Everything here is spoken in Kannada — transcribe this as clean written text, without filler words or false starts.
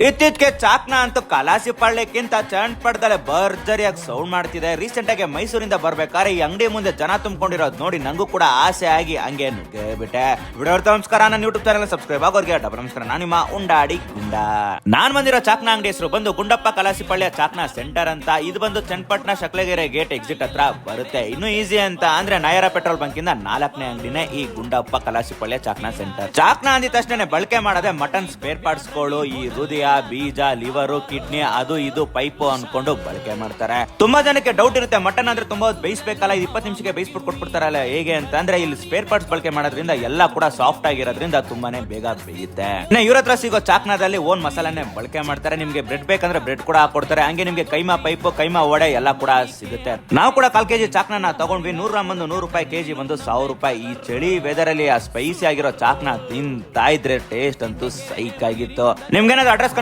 ಇತ್ತೀಚೆಗೆ ಚಾಕ್ನಾ ಅಂತೂ ಕಲಾಸಿ ಪಳ್ಳೆಕ್ಕಿಂತ ಚಂಡ್ಪಡ್ದಲೆ ಭರ್ಜರಿಯಾಗಿ ಸೌಂಡ್ ಮಾಡ್ತಿದೆ. ರೀಸೆಂಟ್ ಆಗಿ ಮೈಸೂರಿಂದ ಬರ್ಬೇಕಾದ್ರೆ ಈ ಅಂಗಡಿ ಮುಂದೆ ಜನ ತುಂಬಿಕೊಂಡಿರೋದು ನೋಡಿ ನಂಗೂ ಕೂಡ ಆಸೆ ಆಗಿ ಹಂಗೆ ನುಗ್ಗೇಬಿಟ್ಟೆ. ವಿಡಿಯೋ ನಮಸ್ಕಾರ, ನನ್ನ ಯೂಟ್ಯೂಬ್ ಚಾನಲ್ ಸಬ್ಸ್ಕ್ರೈಬ್ ಆಗೋರ್ಗೆ ಡಬಲ್ ನಮಸ್ಕಾರ. ನಾನು ನಿಮ್ಮ ಉಂಡಾಡಿ ಗುಂಡ. ನಾನ್ ಬಂದಿರೋ ಚಾಕ್ನಾ ಅಂಗಡಿ ಹೆಸರು ಬಂದು ಗುಂಡಪ್ಪ ಕಲಾಸಿ ಪಳ್ಳಿಯ ಚಾಕ್ನಾ ಸೆಂಟರ್ ಅಂತ. ಇದು ಬಂದು ಚನ್ನಪಟ್ಟಣ ಶಕ್ಲಗೆರೆ ಗೇಟ್ ಎಕ್ಸಿಟ್ ಹತ್ರ ಬರುತ್ತೆ. ಇನ್ನು ಈಸಿ ಅಂತ ಅಂದ್ರೆ ನಯರ ಪೆಟ್ರೋಲ್ ಬಂಕ್ ಇಂದ 4ನೇ ಅಂಗಡಿನೇ ಈ ಗುಂಡಪ್ಪ ಕಲಾಸಿ ಪಳ್ಳಿಯ ಚಾಕ್ನಾ ಸೆಂಟರ್. ಚಾಕ್ನಾ ಅಂದಿದ ತಕ್ಷಣ ಬಳಕೆ ಮಾಡೋದೇ ಮಟನ್ ಸ್ಪೇರ್ ಪಾರ್ಟ್ಸ್ ಗಳು, ಈ ಹೃದಯ, ಬೀಜ, ಲಿವರ್, ಕಿಡ್ನಿ, ಅದು ಇದು ಪೈಪು ಅನ್ಕೊಂಡು ಬಳಕೆ ಮಾಡ್ತಾರೆ. ತುಂಬಾ ಜನಕ್ಕೆ ಡೌಟ್ ಇರುತ್ತೆ, ಮಟನ್ ಅಂದ್ರೆ ತುಂಬಾ ಬೇಯಿಸಬೇಕಲ್ಲ, 20 ನಿಮಿಷಕ್ಕೆ ಬೇಯಿಸ್ಬಿಟ್ಟು ಕೊಟ್ಬಿಡ್ತಾರಲ್ಲ ಹೇಗೆ ಅಂತ. ಅಂದ್ರೆ ಇಲ್ಲಿ ಸ್ಪೇರ್ ಪಾರ್ಟ್ಸ್ ಬಳಕೆ ಮಾಡೋದ್ರಿಂದ ಎಲ್ಲ ಕೂಡ ಸಾಫ್ಟ್ ಆಗಿರೋದ್ರಿಂದ ತುಂಬಾನೇ ಬೇಗ ಬೇಯುತ್ತೆ. ಇವ್ರ ಹತ್ರ ಸಿಗೋ ಚಾಕ್ನಾದಲ್ಲಿ ಓನ್ ಮಸಾಲಾನೇ ಬಳಕೆ ಮಾಡ್ತಾರೆ. ನಿಮ್ಗೆ ಬ್ರೆಡ್ ಬೇಕಂದ್ರೆ ಬ್ರೆಡ್ ಕೂಡ ಹಾಕೊಡ್ತಾರೆ. ಹಂಗೆ ನಿಮ್ಗೆ ಕೈಮಾ ಪೈಪು, ಕೈಮಾ ವಡೆ ಎಲ್ಲ ಕೂಡ ಸಿಗುತ್ತೆ. ನಾವು ಕೂಡ 1/4 kg ಚಾಕ್ನ ತಗೊಂಡ್ವಿ. 100 ಗ್ರಾಮ್ ಒಂದು 100 ರೂಪಾಯಿ, ಕೆಜಿ ಬಂದು 1000 ರೂಪಾಯಿ. ಈ ಚಳಿ ವೆದರ್ ಅಲ್ಲಿ ಆ ಸ್ಪೈಸಿ ಆಗಿರೋ ಚಾಕ್ನ ತಿಂತಾ ಇದ್ರೆ ಟೇಸ್ಟ್ ಅಂತೂ ಸೈಕ್ ಆಗಿತ್ತು. ನಿಮ್ಗೇನಾದ್ರು ಅಡ್ರೆಸ್